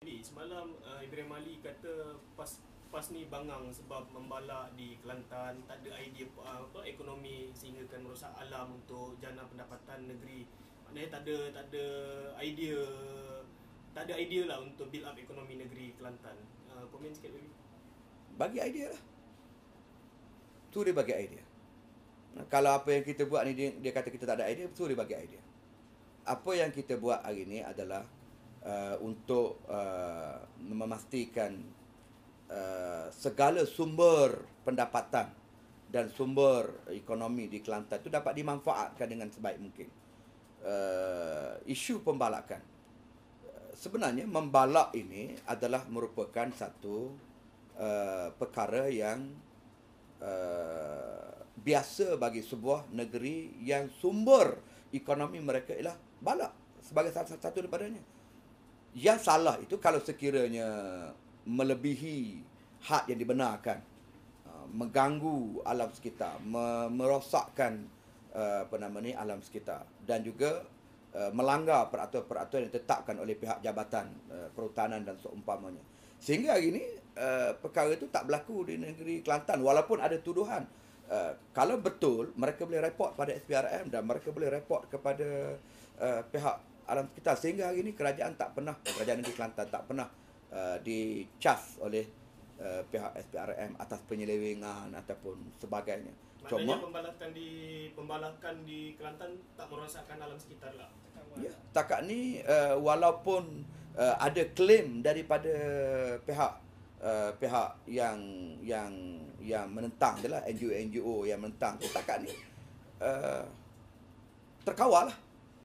Jadi semalam Ibrahim Ali kata pas ni bangang sebab membalak di Kelantan, tak ada idea ekonomi sehingga kan merosak alam untuk jana pendapatan negeri. Maknanya tak ada idea tak ada idea lah untuk build up ekonomi negeri Kelantan. Komen sikit lagi. Bagi idea lah. Tu dia bagi idea. Kalau apa yang kita buat ni dia kata kita tak ada idea, tu dia bagi idea. Apa yang kita buat hari ni adalah untuk memastikan segala sumber pendapatan dan sumber ekonomi di Kelantan itu dapat dimanfaatkan dengan sebaik mungkin. Isu pembalakan. Sebenarnya membalak ini adalah merupakan satu perkara yang biasa bagi sebuah negeri yang sumber ekonomi mereka ialah balak sebagai salah satu daripadanya. Yang salah itu kalau sekiranya melebihi had yang dibenarkan, mengganggu alam sekitar, merosakkan alam sekitar dan juga melanggar peraturan-peraturan yang ditetapkan oleh pihak Jabatan Perhutanan dan seumpamanya. Sehingga hari ini perkara itu tak berlaku di negeri Kelantan walaupun ada tuduhan. Kalau betul, mereka boleh report pada SPRM dan mereka boleh report kepada pihak alam sekitar. Sehingga hari ini kerajaan negeri Kelantan tak pernah dicas oleh pihak SPRM atas penyelewengan ataupun sebagainya. Maknanya pembalakan di Kelantan tak merosakkan alam sekitar lah. Ya, takat ni walaupun ada klaim daripada pihak yang menentang je lah, NGO yang menentang, takat ni terkawal lah.